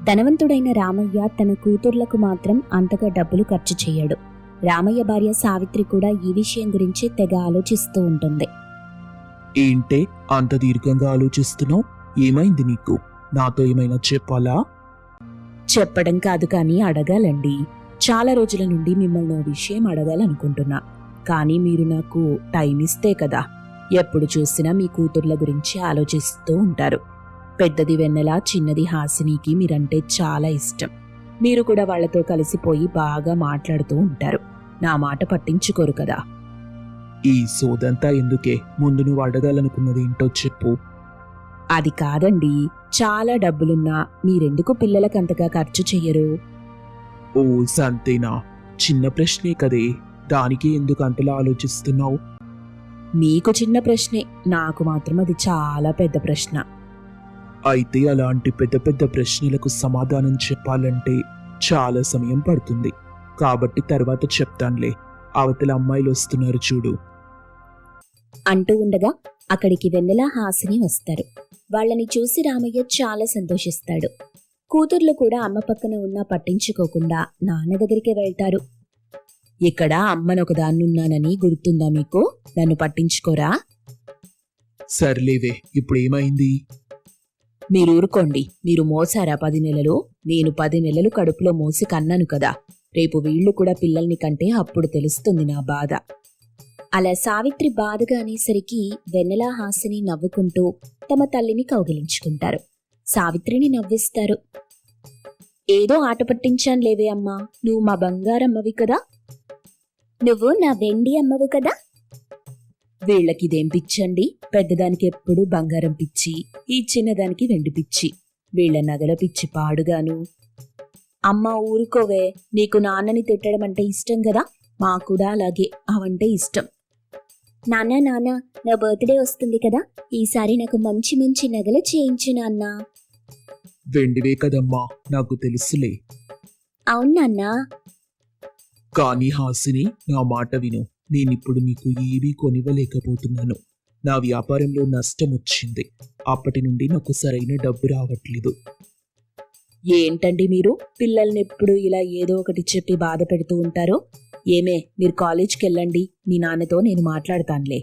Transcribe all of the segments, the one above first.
ధనవంతుడైన రామయ్య తన కూతుర్లకు మాత్రం అంతగా డబ్బులు ఖర్చు చేయడు. రామయ్య భార్య సావిత్రి కూడా ఈ విషయం గురించి తెగ ఆలోచిస్తూ ఉంటుంది. ఏంటే అంత దీర్ఘంగా ఆలోచిస్తున్నావు? ఏమైంది నీకు? నాతో ఏమైనా చెప్పాలా? చెప్పడం కాదు కానీ అడగాలండి. చాలా రోజుల నుండి మిమ్మల్ని ఓ విషయం అడగాలనుకుంటున్నా. కానీ మీరు నాకు టైం ఇస్తే కదా. ఎప్పుడు చూసినా మీ కూతుర్ల గురించి ఆలోచిస్తూ ఉంటారు. పెద్దది వెన్నెల, చిన్నది హాసినికి మీరంటే చాలా ఇష్టం. మీరు కూడా వాళ్లతో కలిసిపోయి బాగా మాట్లాడుతూ ఉంటారు. నా మాట పట్టించుకోరు కదా. ఈ సోదంతా ఎందుకే? ముందు నువ్వు అడగాలనుకున్నది ఏంటో చెప్పు. అది కాదండి, చాలా డబ్బులున్నా మీరెందుకు పిల్లలకంతగా ఖర్చు చెయ్యరు? ఓ సంతేనా? చిన్న ప్రశ్నే కదే, దానికి ఎందుకు అంతలా ఆలోచిస్తున్నావు? మీకు చిన్న ప్రశ్నే, నాకు మాత్రం అది చాలా పెద్ద ప్రశ్న. అయితే అలాంటి పెద్ద పెద్ద ప్రశ్నలకు సమాధానం చెప్పాలంటే చాలా సమయం పడుతుంది. కాబట్టి తర్వాత చెప్తానులే. అవతల అమ్మాయిలు వస్తున్నారు చూడు అంటూ ఉండగా అక్కడికి వెన్నెల, హాసిని వస్తారు. వాళ్ళని చూసి రామయ్య చాలా సంతోషిస్తాడు. కూతుర్లు కూడా అమ్మ పక్కన ఉన్నా పట్టించుకోకుండా నాన్న దగ్గరికి వెళ్తారు. ఇక్కడ అమ్మనొకదాన్నున్నానని గుర్తుందా మీకు? నన్ను పట్టించుకోరా? సర్లేవే, ఇప్పుడు ఏమైంది? మీరు ఊరుకోండి. మీరు మోసారా 10 నెలలు? నేను 10 నెలలు కడుపులో మోసి కన్నాను కదా. రేపు వీళ్లు కూడా పిల్లల్ని కంటే అప్పుడు తెలుస్తుంది నా బాధ. అలా సావిత్రి బాధగా అనేసరికి వెన్నెల, హాసిని నవ్వుకుంటూ తమ తల్లిని కౌగిలించుకుంటారు. సావిత్రిని నవ్విస్తారు. ఏదో ఆట పట్టించాను లేవే అమ్మా, నువ్వు మా బంగారమ్మవి కదా. నువ్వు నా వెండి అమ్మవు కదా. వీళ్లకిదేం పిచ్చండి? పెద్దదానికి ఎప్పుడు బంగారం పిచ్చి, ఈ చిన్నదానికి వెండి పిచ్చి. వీళ్ల నగల పిచ్చి పాడుగాను. అమ్మా ఊరుకోవే, నీకు నాన్నని తిట్టడం అంటే ఇష్టం కదా. మా కూడా అలాగే, అవంటే ఇష్టం. నాన్న నాన్న, నా బర్త్డే వస్తుంది కదా, ఈసారి నాకు మంచి మంచి నగలు చేయించు నాన్న. వెండివే కదమ్మా, నాకు తెలుసులే. అవునన్నా. కానీ హాసిని, నా మాట విను. నేనిప్పుడు నీకు ఏవీ కొనివ్వలేకపోతున్నాను. నా వ్యాపారంలో నష్టం వచ్చింది. అప్పటి నుండి నాకు సరైన డబ్బు రావట్లేదు. ఏంటండి మీరు? పిల్లల్ని ఎప్పుడు ఇలా ఏదో ఒకటి చెప్పి బాధ పెడుతూ ఉంటారు. ఏమే, మీరు కాలేజ్కి వెళ్ళండి, మీ నాన్నతో నేను మాట్లాడతానులే.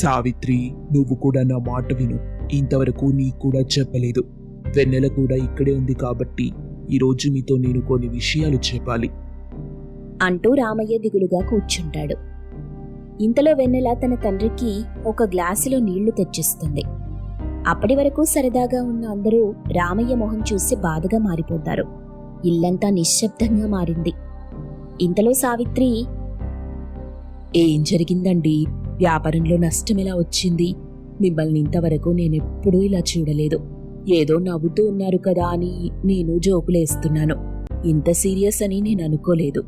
సావిత్రి, నువ్వు కూడా నా మాట విను. ఇంతవరకు నీకు కూడా చెప్పలేదు. వెన్నెల కూడా ఇక్కడే ఉంది కాబట్టి ఈరోజు మీతో నేను కొన్ని విషయాలు చెప్పాలి అంటూ రామయ్య దిగులుగా కూర్చుంటాడు. ఇంతలో వెన్నెల తన తండ్రికి ఒక గ్లాసులో నీళ్లు తెచ్చిస్తుంది. అప్పటి వరకు సరదాగా ఉన్న అందరూ రామయ్య మొహం చూసి బాధగా మారిపోతారు. ఇల్లంతా నిశ్శబ్దంగా మారింది. ఇంతలో సావిత్రి, ఏం జరిగిందండి? వ్యాపారంలో నష్టమెలా వచ్చింది? మిమ్మల్ని ఇంతవరకు నేనెప్పుడూ ఇలా చూడలేదు. ఏదో నవ్వుతూ ఉన్నారు కదా అని నేను జోకులేస్తున్నాను. ఇంత సీరియస్ అని నేను అనుకోలేదు.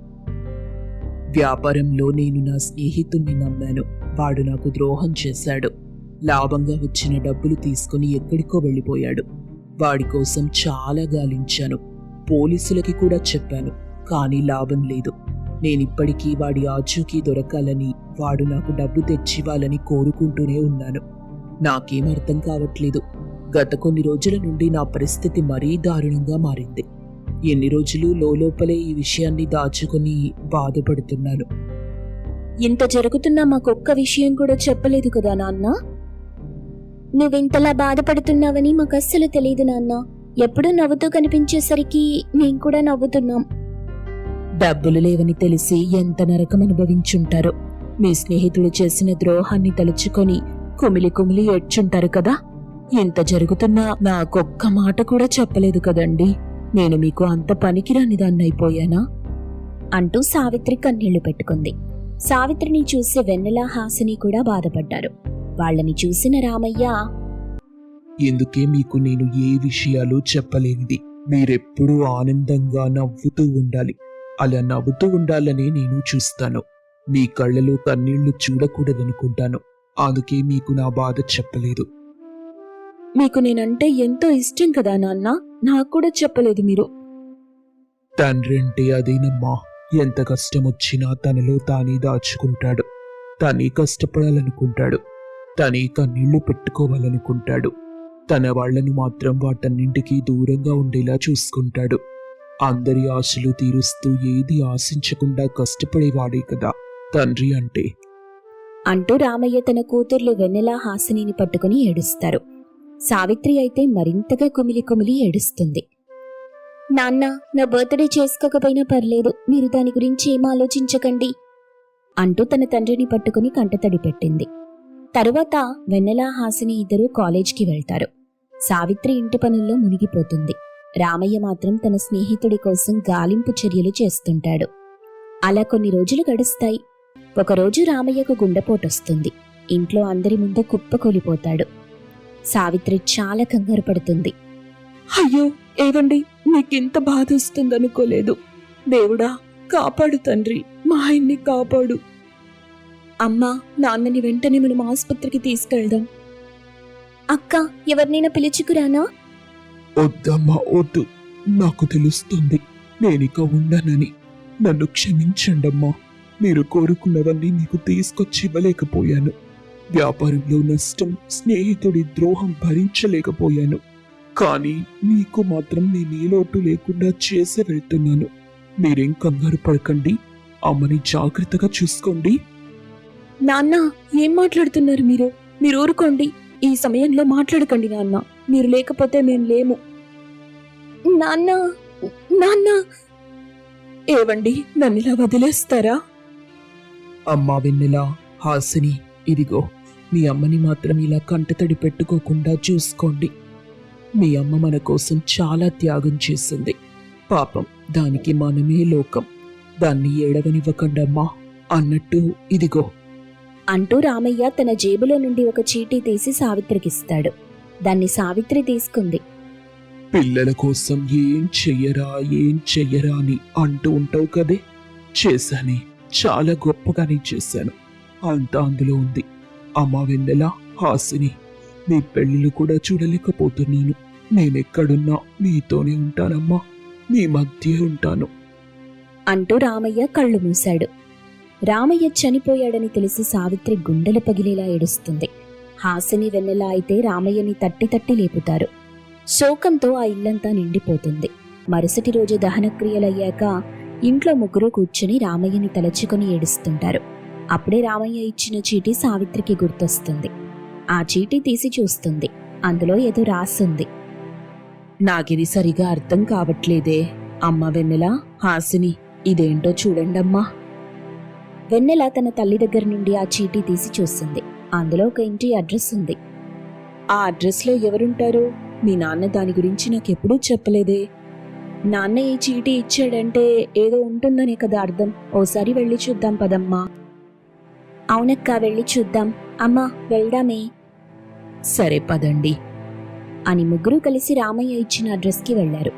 వ్యాపారంలో నేను నా స్నేహితుణ్ణి నమ్మాను. వాడు నాకు ద్రోహం చేశాడు. లాభంగా వచ్చిన డబ్బులు తీసుకుని ఎక్కడికో వెళ్ళిపోయాడు. వాడి కోసం చాలా గాలించాను. పోలీసులకి కూడా చెప్పాను. కానీ లాభం లేదు. నేనిప్పటికీ వాడి ఆచూకీ దొరకాలని, వాడు నాకు డబ్బు తెచ్చివ్వాలని కోరుకుంటూనే ఉన్నాను. నాకేం అర్థం కావట్లేదు. గత కొన్ని రోజుల నుండి నా పరిస్థితి మరీ దారుణంగా మారింది. ఎన్ని రోజులు లోపలే ఈ విషయాన్ని దాచుకుని బాధపడుతున్నాను. ఇంత జరుగుతున్నా మాకొక్క విషయం కూడా చెప్పలేదు కదా నాన్న. నువ్వింతలా బాధపడుతున్నావని మాకస్సలు తెలియదు నాన్న. ఎప్పుడూ నవ్వుతూ కనిపించేసరికి మేం కూడా నవ్వుతున్నాం. డబ్బులు లేవని తెలిసి ఎంత నరకం అనుభవించుంటారో. మీ స్నేహితుడు చేసిన ద్రోహాన్ని తలుచుకొని కుమిలి కుమిలి ఏడ్చుంటారు కదా. ఇంత జరుగుతున్నా నాకొక్క మాట కూడా చెప్పలేదు కదండి. నేను మీకు అంత పనికిరాని దాన్నైపోయానా? అంటూ సావిత్రి కన్నీళ్లు పెట్టుకుంది. సావిత్రిని చూసి వెన్నెల, హాసిని కూడా బాధపడ్డారు. వాళ్ళని చూసిన రామయ్య, ఎందుకే మీకు నేను ఏ విషయాలు చెప్పలేనిది? మీరెప్పుడూ ఆనందంగా నవ్వుతూ ఉండాలి. అలా నవ్వుతూ ఉండాలని నేను చూస్తాను. మీ కళ్ళలో కన్నీళ్లు చూడకూడదనుకుంటాను. అందుకే మీకు నా బాధ చెప్పలేదు. మీకు నేనంటే ఎంతో ఇష్టం కదా నాన్న, నాకు కూడా చెప్పలేదు మీరు. తండ్రంటే అదేనమ్మా. ఎంత కష్టమొచ్చినా తనలో తానే దాచుకుంటాడు. తనే కష్టపడాలనుకుంటాడు. తనే కన్నీళ్లు పెట్టుకోవాలనుకుంటాడు. తన వాళ్లను మాత్రం వాటన్నింటికీ దూరంగా ఉండేలా చూసుకుంటాడు. అందరి ఆశలు తీరుస్తూ ఏది ఆశించకుండా కష్టపడేవాడే కదా తండ్రి అంటే. అంటూ రామయ్య తన కూతుర్లు వెన్నెల హాసినిని పట్టుకుని ఏడుస్తారు. సావిత్రి అయితే మరింతగా కుమిలి కుమిలి ఏడుస్తుంది. నాన్న, నా బర్త్డే చేసుకోకపోయినా పర్లేదు, మీరు దాని గురించి ఏం ఆలోచించకండి అంటూ తన తండ్రిని పట్టుకుని కంటతడి పెట్టింది. తరువాత వెన్నెల హాసిని ఇద్దరూ కాలేజ్కి వెళ్తారు. సావిత్రి ఇంటి పనుల్లో మునిగిపోతుంది. రామయ్య మాత్రం తన స్నేహితుడి కోసం గాలింపు చర్యలు చేస్తుంటాడు. అలా కొన్ని రోజులు గడుస్తాయి. ఒకరోజు రామయ్యకు గుండెపోటొస్తుంది. ఇంట్లో అందరి ముందు కుప్పకొలిపోతాడు. సావిత్రి చాలా కంగారు పడుతుంది. అయ్యో ఏవండి, నీకింత బాధ వస్తుందనుకోలేదు. దేవుడా కాపాడు తండ్రి, మా ఆయన్ని కాపాడు. అమ్మా, నాన్నని వెంటనే మనం ఆసుపత్రికి తీసుకెళ్దాం. అక్క, ఎవరినైనా పిలుచుకురానా? వద్దమ్మా వద్దు, నాకు తెలుస్తుంది నేనిక ఉండనని. నన్ను క్షమించండమ్మా. మీరు కోరుకున్నవన్నీ మీకు తీసుకొచ్చి ఇవ్వలేకపోయాను. వ్యాపారంలో నష్టం, స్నేహితుడి ద్రోహం భరించలేకపోయాను. కానీ మీకు మాత్రం నేను ఏ లోటు లేకుండా చేసి వెళ్తున్నాను. మీరేం కంగారు పడకండి. అమ్మని జాగ్రత్తగా చూసుకోండి. నాన్న, ఏం మాట్లాడుతున్నారు మీరు? మీరు ఊరుకోండి. ఈ సమయంలో మాట్లాడకండి నాన్న. మీరు లేకపోతే మేం లేము. నాన్న, నాన్న. ఏవండి, నన్నిలా వదిలేస్తారా? అమ్మా వెన్నెల, హాసిని, ఇదిగో మీ అమ్మని మాత్రం ఇలా కంటతడి పెట్టుకోకుండా చూసుకోండి. మీ అమ్మ మన కోసం చాలా త్యాగం చేసింది. పాపం, దానికి మనమే లోకం. దాన్ని ఏడవనివ్వకండమ్మా. అన్నట్టు ఇదిగో అంటూ రామయ్య తన జేబులో నుండి ఒక చీటీ తీసి సావిత్రికిస్తాడు. దాన్ని సావిత్రి తీసుకుంది. పిల్లల కోసం ఏం చెయ్యరా అని అంటూ ఉంటావు కదే, చేశానే. చాలా గొప్పగానే చేశాను. అంతా అందులో ఉంది. అమ్మా వెన్నెల, హాసిని, మీ పెళ్లిళ్ళు కూడా చూడలేకపోతున్నాను. నేనెక్కడున్నా మీతోనే ఉంటానమ్మా. మీ మధ్య ఉంటాను అంటూ రామయ్య కళ్ళు మూశాడు. రామయ్య చనిపోయాడని తెలిసి సావిత్రి గుండెలు పగిలేలా ఏడుస్తుంది. హాసిని, వెన్నెల అయితే రామయ్యని తట్టి తట్టి లేపుతారు. శోకంతో ఆ ఇల్లంతా నిండిపోతుంది. మరుసటి రోజు దహనక్రియలయ్యాక ఇంట్లో ముగ్గురు కూర్చుని రామయ్యని తలచుకొని ఏడుస్తుంటారు. అప్పుడే రామయ్య ఇచ్చిన చీటీ సావిత్రికి గుర్తొస్తుంది. ఆ చీటీ తీసి చూస్తుంది. అందులో ఏదో రాసుంది. నాకిది సరిగా అర్థం కావట్లేదే. అమ్మ వెన్నెల, హాసిని, ఇదేంటో చూడండమ్మా. వెన్నెల తన తల్లి దగ్గర నుండి ఆ చీటీ తీసి చూస్తుంది. అందులో ఒక ఇంటి అడ్రస్ ఉంది. ఆ అడ్రస్లో ఎవరుంటారు? మీ నాన్న దాని గురించి నాకెప్పుడూ చెప్పలేదే. నాన్న ఈ చీటీ ఇచ్చాడంటే ఏదో ఉంటుందనే కదా అర్థం. ఓసారి వెళ్ళి చూద్దాం పదమ్మా. అవునక్క, వెళ్ళి చూద్దాం. అమ్మా, వెళ్దామే. సరే పదండి అని ముగ్గురు కలిసి రామయ్య ఇచ్చిన అడ్రస్కి వెళ్లారు.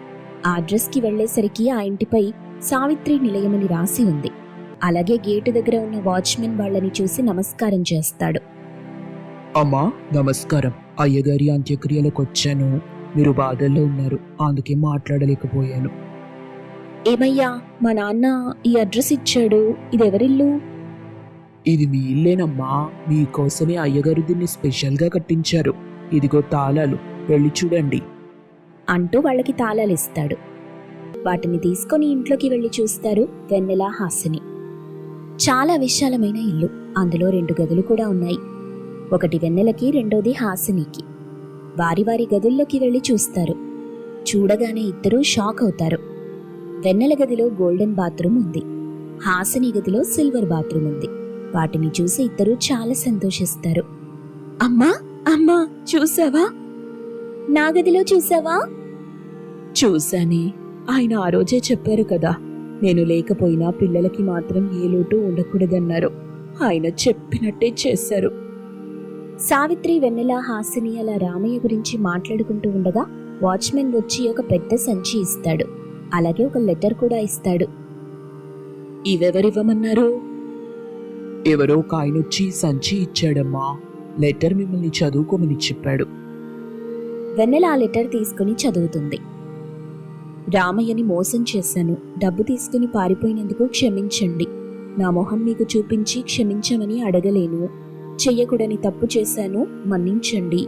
ఆ అడ్రస్కి వెళ్లేసరికి ఆ ఇంటిపై సావిత్రి నిలయమని రాసి ఉంది. అలాగే గేటు దగ్గర ఉన్న వాచ్మెన్ వాళ్ళని చూసి నమస్కారం చేస్తాడు. అమ్మా నమస్కారం. అయ్యగారి అంత్యక్రియలకు వచ్చాను. మీరు బాధల్లో ఉన్నారు, అందుకే మాట్లాడలేకపోయాను. ఏమయ్యా, మా నాన్న ఈ అడ్రస్ ఇచ్చాడు. ఇదెవరిల్లు? ఇది మీ ఇల్లేనమ్మా. మీకోసమే అయ్యగారు దీన్ని స్పెషల్గా కట్టించారు. ఇదిగో తాళాలు, వెళ్ళి చూడండి అంటూ వాళ్ళకి తాళాలిస్తాడు. వాటిని తీసుకొని ఇంట్లోకి వెళ్లి చూస్తారు వెన్నెల, హాసిని. చాలా విశాలమైన ఇల్లు. అందులో 2 గదులు కూడా ఉన్నాయి. ఒకటి వెన్నెలకి, రెండోది హాసినికి. వారి వారి గదుల్లోకి వెళ్లి చూస్తారు. చూడగానే ఇద్దరూ షాక్ అవుతారు. వెన్నెల గదిలో గోల్డెన్ బాత్రూమ్ ఉంది. హాసిని గదిలో సిల్వర్ బాత్రూమ్ ఉంది. వాటిని చూసి ఇద్దరూ చాలా సంతోషిస్తారు. అమ్మా, అమ్మా, చూసావా? నా గదిలో చూసావా? చూశానే. ఆయన ఆ రోజే చెప్పారు కదా, నేను లేకపోయినా పిల్లలకి మాత్రం ఏ లోటు ఉండకూడదన్నారు. ఆయన చెప్పినట్టే చేశారు. సావిత్రి, వెన్నెల, హాసిని అలా రామయ్య గురించి మాట్లాడుకుంటూ ఉండగా వాచ్మెన్ వచ్చి ఒక పెద్ద సంచి ఇస్తాడు. అలాగే ఒక లెటర్ కూడా ఇస్తాడు. ఇవెవరివ్వమన్నారు? ఎవరో ఒక ఆయన వచ్చి సంచి ఇచ్చాడమ్మా. లెటర్ మిమ్మల్ని చదువుకోమని చెప్పాడు. వెన్నెల ఆ లెటర్ తీసుకుని చదువుతుంది. రామయ్యని మోసం చేశాను. డబ్బు తీసుకుని పారిపోయినందుకు క్షమించండి. నా మొహం మీకు చూపించి క్షమించమని అడగలేను. చెయ్యకూడని తప్పు చేశాను, మన్నించండి.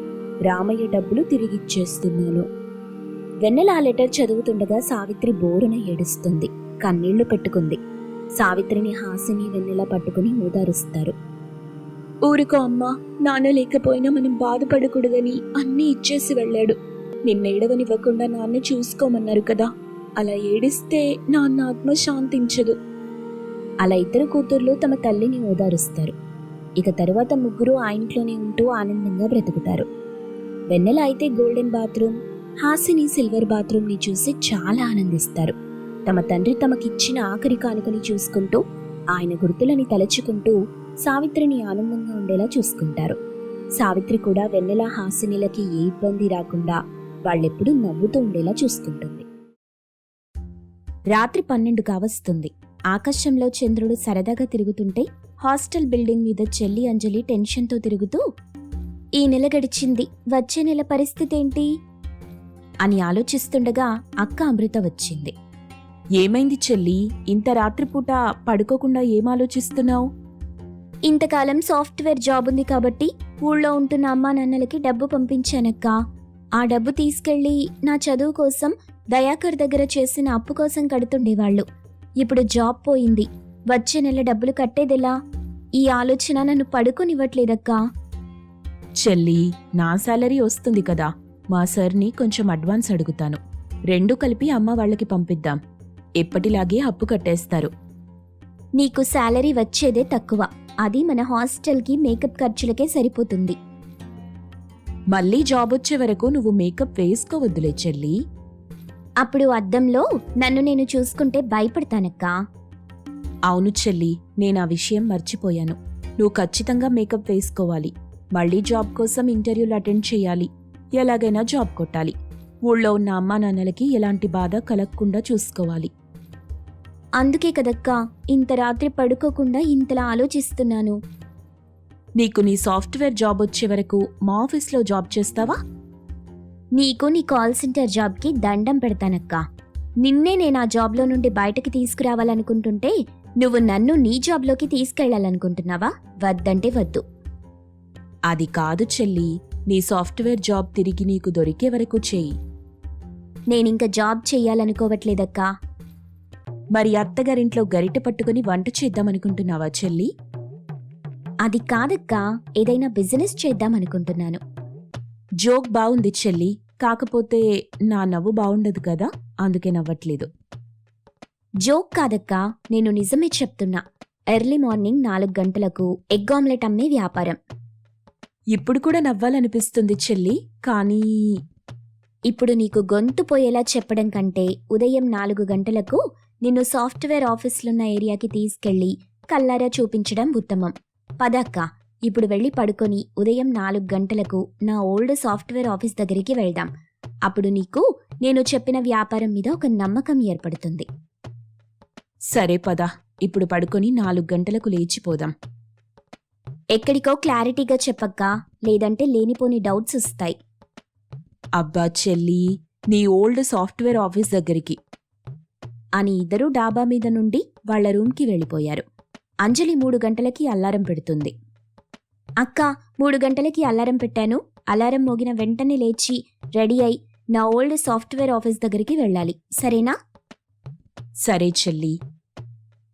రామయ్య డబ్బులు తిరిగిచ్చేస్తున్నాను. వెన్నెల ఆ లెటర్ చదువుతుండగా సావిత్రి బోరున ఏడుస్తుంది. కన్నీళ్లు పెట్టుకుంది. సావిత్రిని హాసిని వెన్నెల పట్టుకుని ఓదారుస్తారు. ఊరుకో అమ్మా, నాన్న లేకపోయినా మనం బాధపడకూడదని అన్నీ ఇచ్చేసి వెళ్ళాడు. నిన్నేడవనివ్వకుండా నాన్న చూసుకోమన్నారు కదా, అలా ఏడిస్తే నాన్న ఆత్మ శాంతించదు. అలా ఇద్దరు కూతుర్లు తమ తల్లిని ఓదారుస్తారు. ఇక తరువాత ముగ్గురు ఆ ఇంట్లోనే ఉంటూ ఆనందంగా బ్రతుకుతారు. వెన్నెల అయితే golden bathroom, Hasini silver bathroom ని చూసి చాలా ఆనందిస్తారు. తమ తండ్రి తమకిచ్చిన ఆఖరి కానుకని చూసుకుంటూ, ఆయన గుర్తులని తలచుకుంటూ సావిత్రిని ఆనందంగా ఉండేలా చూసుకుంటారు. సావిత్రి కూడా వెన్నెల హాసినిలకి ఏ ఇబ్బంది రాకుండా వాళ్ళెప్పుడూ నవ్వుతూ ఉండేలా చూసుకుంటుంది. రాత్రి 12 కావస్తుంది. ఆకాశంలో చంద్రుడు సరదాగా తిరుగుతుంటే హాస్టల్ బిల్డింగ్ మీద చెల్లి అంజలి టెన్షన్తో తిరుగుతూ, ఈ నెల గడిచింది, వచ్చే నెల పరిస్థితి ఏంటి అని ఆలోచిస్తుండగా అక్క అమృత వచ్చింది. ఏమైంది చెల్లి, ఇంత రాత్రిపూట పడుకోకుండా ఏం ఆలోచిస్తున్నావు? ఇంతకాలం సాఫ్ట్వేర్ జాబ్ ఉంది కాబట్టి ఊళ్ళో ఉంటున్న అమ్మా నాన్నలకి డబ్బు పంపించానక్క. ఆ డబ్బు తీసుకెళ్లి నా చదువు కోసం దయాకర్ దగ్గర చేసిన అప్పు కోసం కడుతుండేవాళ్లు. ఇప్పుడు జాబ్ పోయింది, వచ్చే నెల డబ్బులు కట్టేదెలా? ఈ ఆలోచన నన్ను పడుకోనివ్వట్లేదక్కా. చెల్లి, నా శాలరీ వస్తుంది కదా, మా సార్ని కొంచెం అడ్వాన్స్ అడుగుతాను. రెండు కలిపి అమ్మ వాళ్ళకి పంపిద్దాం. ఎప్పటిలాగే అప్పు కట్టేస్తారు. నీకు శాలరీ వచ్చేదే తక్కువ, అది మన హాస్టల్కి మేకప్ ఖర్చులకే సరిపోతుంది. మళ్ళీ జాబ్ వచ్చే వరకు నువ్వు మేకప్ వేసుకోవద్దులే చెల్లి. అప్పుడు అద్దంలో నన్ను నేను చూసుకుంటే భయపడతానక్కా. అవును చెల్లి, నేనా విషయం మర్చిపోయాను. నువ్వు ఖచ్చితంగా మేకప్ వేసుకోవాలి. మళ్ళీ జాబ్ కోసం ఇంటర్వ్యూలు అటెండ్ చేయాలి. ఎలాగైనా జాబ్ కొట్టాలి. ఊళ్ళో ఉన్న అమ్మా నాన్నలకి ఎలాంటి బాధ కలగకుండా చూసుకోవాలి. అందుకే కదక్కా ఇంత రాత్రి పడుకోకుండా ఇంతలా ఆలోచిస్తున్నాను. నీకు నీ సాఫ్ట్వేర్ జాబ్ వచ్చే వరకు మా ఆఫీస్లో జాబ్ చేస్తావా? నీకు నీ కాల్ సెంటర్ జాబ్కి దండం పెడతానక్కా. నిన్నే నేను ఆ జాబ్లో నుండి బయటకి తీసుకురావాలనుకుంటుంటే నువ్వు నన్ను నీ జాబ్లోకి తీసుకెళ్లాలనుకుంటున్నావా? వద్దంటే వద్దు. అది కాదు చెల్లి, నీ సాఫ్ట్వేర్ జాబ్ తిరిగి నీకు దొరికే వరకు చెయ్యి. నేనింక జాబ్ చెయ్యాలనుకోవట్లేదక్కా. మరి అత్తగారింట్లో గరిటె పట్టుకుని వంట చేద్దామనుకుంటున్నావా చెల్లి? అది కాదక్కా, ఏదైనా బిజినెస్ చేద్దామనుకుంటున్నాను. జోక్ బావుంది చెల్లి, కాకపోతే నా నవ్వు బావుండదు కదా, అందుకే నవ్వట్లేదు. జోక్ కాదక్కా, నేను నిజమే చెప్తున్నా. ఎర్లీ మార్నింగ్ 4 గంటలకు ఎగ్ ఆమ్లెట్ అమ్మే వ్యాపారం. ఇప్పుడు కూడా నవ్వాలనిపిస్తుంది చెల్లి, కానీ ఇప్పుడు నీకు గొంతు పోయేలా చెప్పడం కంటే ఉదయం 4 గంటలకు నిన్ను సాఫ్ట్వేర్ ఆఫీసులున్న ఏరియాకి తీసుకెళ్లి కల్లారా చూపించడం ఉత్తమం. పదక్క, ఇప్పుడు వెళ్ళి పడుకొని ఉదయం 4 గంటలకు నా ఓల్డ్ సాఫ్ట్వేర్ ఆఫీస్ దగ్గరికి వెళ్దాం. అప్పుడు నీకు నేను చెప్పిన వ్యాపారం మీద ఒక నమ్మకం ఏర్పడుతుంది. సరే పద, ఇప్పుడు పడుకొని 4 గంటలకు లేచిపోదాం. ఎక్కడికో క్లారిటీగా చెప్పక్కా, లేదంటే లేనిపోని డౌట్స్ వస్తాయి. అబ్బా చెల్లి, నీ ఓల్డ్ సాఫ్ట్వేర్ ఆఫీస్ దగ్గరికి అని ఇద్దరూ డాబా మీద నుండి వాళ్ల రూమ్కి వెళ్ళిపోయారు. అంజలి 3 గంటలకి అలారం పెడుతుంది. అక్క, 3 గంటలకి అలారం పెట్టాను. అలారం మోగిన వెంటనే లేచి రెడీ అయి నా ఓల్డ్ సాఫ్ట్వేర్ ఆఫీస్ దగ్గరికి వెళ్ళాలి, సరేనా? సరే చెల్లి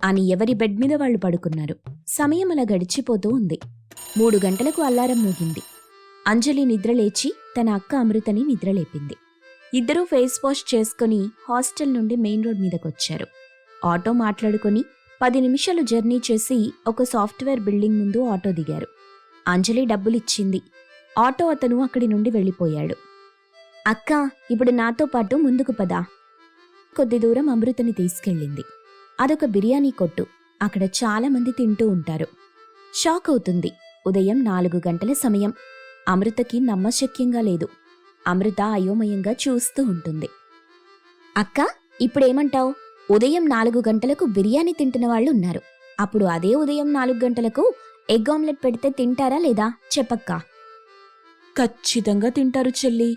అని ఎవరి బెడ్ మీద వాళ్ళు పడుకున్నారు. సమయం అలా గడిచిపోతూ ఉంది. 3 గంటలకు అలారం మోగింది. అంజలి నిద్రలేచి తన అక్క అమృతని నిద్రలేపింది. ఇద్దరూ ఫేస్ వాష్ చేసుకుని హాస్టల్ నుండి మెయిన్ రోడ్ మీదకొచ్చారు. ఆటో మాట్లాడుకుని 10 నిమిషాలు జర్నీ చేసి ఒక సాఫ్ట్వేర్ బిల్డింగ్ ముందు ఆటో దిగారు. అంజలి డబ్బులిచ్చింది. ఆటో అతను అక్కడి నుండి వెళ్ళిపోయాడు. అక్క, ఇప్పుడు నాతో పాటు ముందుకు పదా. కొద్ది దూరం అమృతని తీసుకెళ్ళింది. అదొక బిర్యానీ కొట్టు. అక్కడ చాలా మంది తింటూ ఉంటారు. షాక్ అవుతుంది. ఉదయం 4 గంటల సమయం. అమృతకి నమ్మశక్యంగా లేదు. అమృత అయోమయంగా చూస్తూ ఉంటుంది. అక్క, ఇప్పుడేమంటావ్? ఉదయం 4 గంటలకు బిర్యానీ తింటున్న వాళ్ళు ఉన్నారు. అప్పుడు అదే ఉదయం 4 గంటలకు ఎగ్ ఆమ్లెట్ పెడితే తింటారా లేదా చెప్పక్కా? ఖచ్చితంగా తింటారు చెల్లి.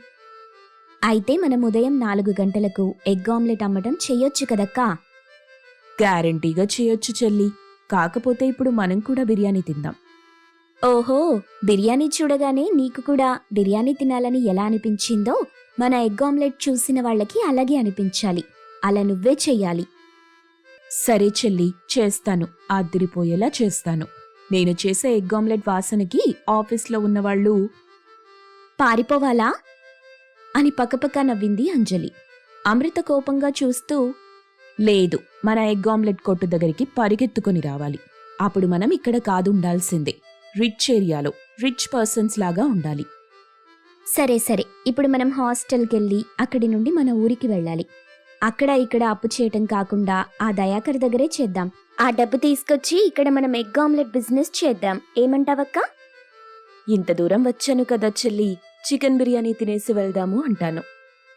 అయితే మనం ఉదయం 4 గంటలకు ఎగ్ ఆమ్లెట్ అమ్మటం చెయ్యొచ్చు కదక్కా? గ్యారంటీగా చేయొచ్చు చెల్లి. కాకపోతే ఇప్పుడు మనం కూడా బిర్యానీ తిందాం. ఓహో, బిర్యానీ చూడగానే నీకు కూడా బిర్యానీ తినాలని ఎలా అనిపించిందో మన ఎగ్ ఆమ్లెట్ చూసిన వాళ్ళకి అలాగే అనిపించాలి. అలా నువ్వే చెయ్యాలి. సరే చెల్లి, చేస్తాను. అదిరిపోయేలా చేస్తాను. నేను చేసే ఎగ్ ఆమ్లెట్ వాసనకి ఆఫీస్లో ఉన్నవాళ్ళు పారిపోవాలా అని పక్కపక్క నవ్వింది అంజలి. అమృత కోపంగా చూస్తూ, లేదు, మన ఎగ్ ఆమ్లెట్ కొట్టు దగ్గరికి పరిగెత్తుకొని రావాలి. అప్పుడు మనం ఇక్కడ కాదు ఉండాల్సిందే. రిచ్ ఏరియాలో రిచ్ పర్సన్స్ లాగా ఉండాలి. సరే సరే, ఇప్పుడు మనం హాస్టల్కెళ్ళి అక్కడి నుండి మన ఊరికి వెళ్ళాలి. అక్కడ ఇక్కడ అప్పు చేయటం కాకుండా ఆ దయాకర్ దగ్గరే చేద్దాం. ఆ డబ్బు తీసుకొచ్చి ఇక్కడ మనం ఎగ్ ఆమ్లెట్ బిజినెస్ చేద్దాం. ఏమంటావక్క? ఇంత దూరం వచ్చాను కదా చెల్లి, చికెన్ బిర్యానీ తినేసి వెళ్దాము అంటాను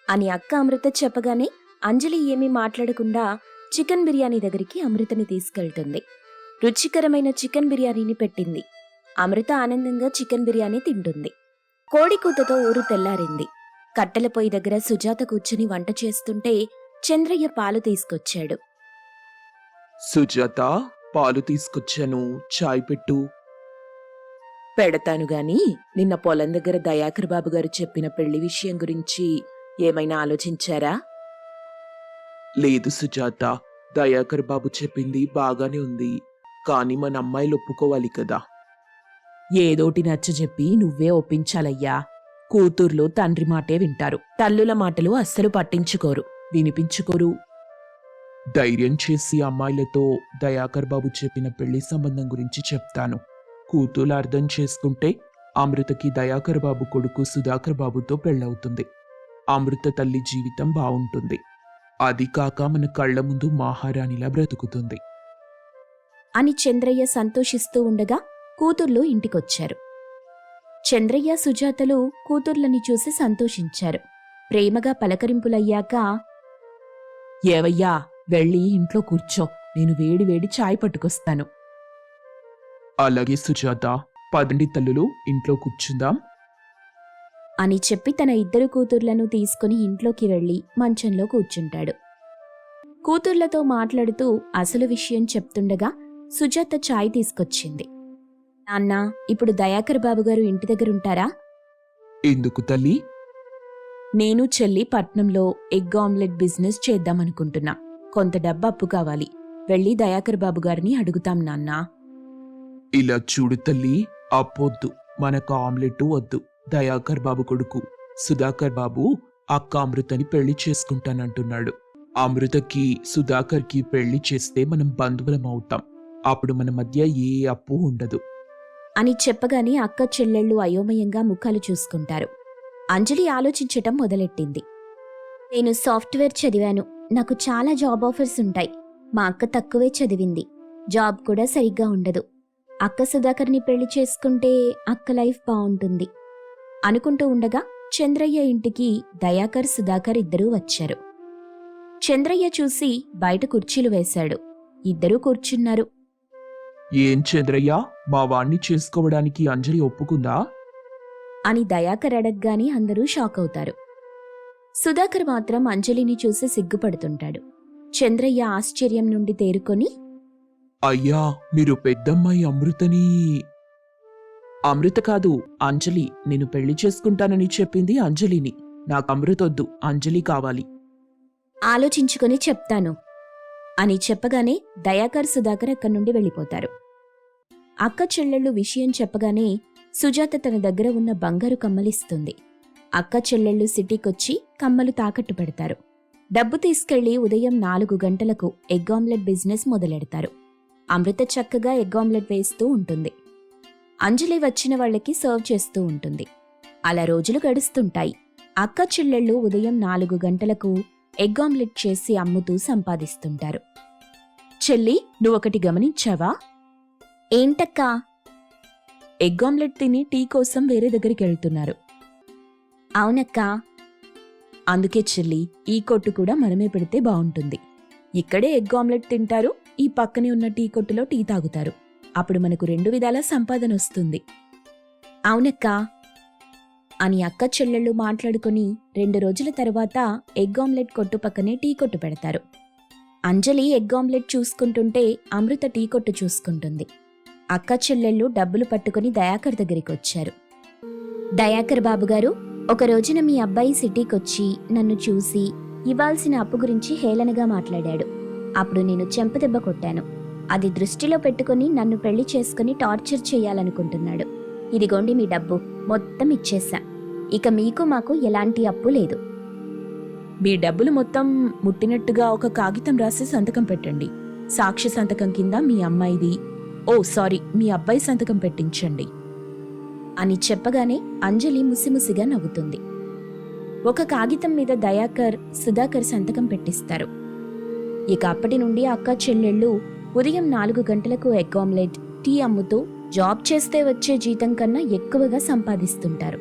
అని అక్క అమృత చెప్పగానే అంజలి ఏమీ మాట్లాడకుండా చికెన్ బిర్యానీ దగ్గరికి అమృతని తీసుకెళ్తుంది. రుచికరమైన చికెన్ బిర్యానీని పెట్టింది. అమృత ఆనందంగా చికెన్ బిర్యానీ తింటుంది. కోడి కూతతో ఊరు తెల్లారింది. కట్టెల పొయ్యి దగ్గర సుజాత కూర్చుని వంట చేస్తుంటే చంద్రయ్య పాలు తీసుకొచ్చాడు. సుజాత, పాలు తీసుకొచ్చాను, చాయ్ పెట్టు. పెడతాను గాని నిన్న పొలం దగ్గర దయాకర్ బాబు గారు చెప్పిన పెళ్లి విషయం గురించి ఏమైనా ఆలోచించారా? లేదు సుజాత, దయాకర్ బాబు చెప్పింది బాగానే ఉంది, కానీ మన అమ్మాయిలు ఒప్పుకోవాలి కదా. ఏదోటి నచ్చజెప్పి నువ్వే ఒప్పించాలయ్యా. కూతుర్లు తండ్రి మాటే వింటారు, తల్లుల మాటలు అస్సలు పట్టించుకోరు, వినిపించుకోరు. ధైర్యం చేసి అమ్మాయిలతో దయాకర్ బాబు చెప్పిన పెళ్లి సంబంధం గురించి చెప్తాను. కూతురు అర్థం చేసుకుంటే అమృతకి దయాకర్ బాబు కొడుకు సుధాకర్ బాబుతో పెళ్ళవుతుంది. అమృత తల్లి జీవితం బావుంటుంది. అది కాక మన కళ్ల ముందు మహారాణిలా బ్రతుకుతుంది అని చంద్రయ్య సంతోషిస్తూ ఉండగా కూతుర్లు ఇంటికొచ్చారు. చంద్రయ్య సుజాతలు కూతుర్లని చూసి సంతోషించారు. ప్రేమగా పలకరింపులయ్యాక, ఏవయ్యా, వెళ్ళి ఇంట్లో కూర్చో, నేను వేడి వేడి చాయ్ పట్టుకొస్తాను. అలాగే సుజాత, పదండి తల్లులు, ఇంట్లో కూర్చుందాం అని చెప్పి తన ఇద్దరు కూతుర్లను తీసుకుని ఇంట్లోకి వెళ్లి మంచంలో కూర్చుంటాడు. కూతుర్లతో మాట్లాడుతూ అసలు విషయం చెప్తుండగా సుజాత చాయ్ తీసుకొచ్చింది. నాన్నా, ఇప్పుడు దయాకర్ బాబుగారు ఇంటి దగ్గరుంటారా? ఎందుకు తల్లి? నేను చెల్లి పట్నంలో ఎగ్ ఆమ్లెట్ బిజినెస్ చేద్దామనుకుంటున్నా. కొంత డబ్బు అప్పు కావాలి. వెళ్ళి దయాకర్ బాబు గారిని అడుగుతాం నాన్నా. ఇలా చూడు తల్లి, అప్పొద్దు, మనకు ఆమ్లెట్ వద్దు. దయాకర్ బాబు కొడుకు సుధాకర్ బాబు అక్క అమృతని పెళ్లి చేసుకుంటానంటున్నాడు. అమృతకి సుధాకర్కి పెళ్లి చేస్తే మనం బంధువులం అవుతాం. అప్పుడు మన మధ్య ఏ అప్పు ఉండదు అని చెప్పగానే అక్క చెల్లెళ్ళు అయోమయంగా ముఖాలు చూసుకుంటారు. అంజలి ఆలోచించటం మొదలెట్టింది. నేను సాఫ్ట్వేర్ చదివాను, నాకు చాలా జాబ్ ఆఫర్స్ ఉంటాయి. మా అక్క తక్కువే చదివింది, జాబ్ కూడా సరిగ్గా ఉండదు. అక్క సుధాకర్ని పెళ్లి చేసుకుంటే అక్క లైఫ్ బావుంటుంది అనుకుంటూ ఉండగా చంద్రయ్య ఇంటికి దయాకర్ సుధాకర్ ఇద్దరూ వచ్చారు. చంద్రయ్య చూసి బయట కుర్చీలు వేశాడు. ఇద్దరూ కూర్చున్నారు. ఏం చంద్రయ్య, మా వాణ్ణి చేసుకోవడానికి అంజలి ఒప్పుకుందా అని దయాకర్ అడగ్గానే అందరూ షాక్ అవుతారు. సుధాకర్ మాత్రం అంజలిని చూసి సిగ్గుపడుతుంటాడు. చంద్రయ్య ఆశ్చర్యం నుండి తేరుకొని, అయ్యా, మీరు పెద్దమ్మాయి అమృతని. అమృత కాదు, అంజలి. నేను పెళ్లి చేసుకుంటానని చెప్పింది అంజలిని. నాకు అమృతొద్దు, అంజలి కావాలి. ఆలోచించుకొని చెప్తాను అని చెప్పగానే దయాకర్ సుధాకర్ అక్కడి నుండి వెళ్ళిపోతారు. అక్క చెల్లెళ్ళు విషయం చెప్పగానే సుజాత తన దగ్గర ఉన్న బంగారు కమ్మలిస్తుంది. అక్క చెల్లెళ్ళు సిటీకొచ్చి కమ్మలు తాకట్టు పెడతారు. డబ్బు తీసుకెళ్లి ఉదయం 4 గంటలకు ఎగ్ ఆమ్లెట్ బిజినెస్ మొదలెడతారు. అమృత చక్కగా ఎగ్ ఆమ్లెట్ వేస్తూ ఉంటుంది. అంజలి వచ్చిన వాళ్ళకి సర్వ్ చేస్తూ ఉంటుంది. అలా రోజులు గడుస్తుంటాయి. అక్క చెల్లెళ్ళు ఉదయం 4 గంటలకు ఎగ్ ఆమ్లెట్ చేసి అమ్ముతూ సంపాదిస్తుంటారు. చెల్లి, నువ్వొకటి గమనించావా? ఏంటక్కా? ఎగ్ ఆమ్లెట్ తిని టీ కోసం వేరే దగ్గరికి వెళ్తున్నారు. అవునక్కా. అందుకే చెల్లి, ఈ కొట్టు కూడా మనమే పెడితే బావుంటుంది. ఇక్కడే ఎగ్ ఆమ్లెట్ తింటారు, ఈ పక్కనే ఉన్న టీ కొట్టులో టీ తాగుతారు. అప్పుడు మనకు 2 విధాల సంపాదన వస్తుంది. అవునక్కా అని అక్క చెల్లెళ్ళు మాట్లాడుకుని 2 రోజుల తర్వాత ఎగ్ ఆమ్లెట్ కొట్టు పక్కనే టీ కొట్టు పెడతారు. అంజలి ఎగ్ ఆమ్లెట్ చూసుకుంటుంటే అమృత టీ కొట్టు చూసుకుంటుంది. అక్క చెల్లెళ్ళు డబ్బులు పట్టుకుని దయాకర్ దగ్గరికి వచ్చారు. దయాకర్ బాబుగారు, ఒక రోజున మీ అబ్బాయి సిటీకొచ్చి నన్ను చూసి ఇవ్వాల్సిన అప్పు గురించి హేళనగా మాట్లాడాడు. అప్పుడు నేను చెంపదెబ్బ కొట్టాను. అది దృష్టిలో పెట్టుకుని నన్ను పెళ్లి చేసుకుని టార్చర్ చేయాలనుకుంటున్నాడు. ఇదిగోండి మీ డబ్బు, మొత్తం ఇచ్చేశా. ఇక మీకు మాకు ఎలాంటి అప్పు లేదు. మీ డబ్బులు మొత్తం ముట్టినట్టుగా ఒక కాగితం రాసి సంతకం పెట్టండి. సాక్షి సంతకం కింద మీ అమ్మాయిది, మీ అబ్బాయి సంతకం పెట్టించండి అని చెప్పగానే అంజలి ముసిముసిగా నవ్వుతుంది. ఒక కాగితం మీద దయాకర్, సుధాకర్ సంతకం పెట్టిస్తారు. ఇక అప్పటి నుండి అక్క చెల్లెళ్ళు ఉదయం 4 గంటలకు ఎగ్ ఆమ్లెట్, టీ అమ్ముతూ జాబ్ చేస్తే వచ్చే జీతం కన్నా ఎక్కువగా సంపాదిస్తుంటారు.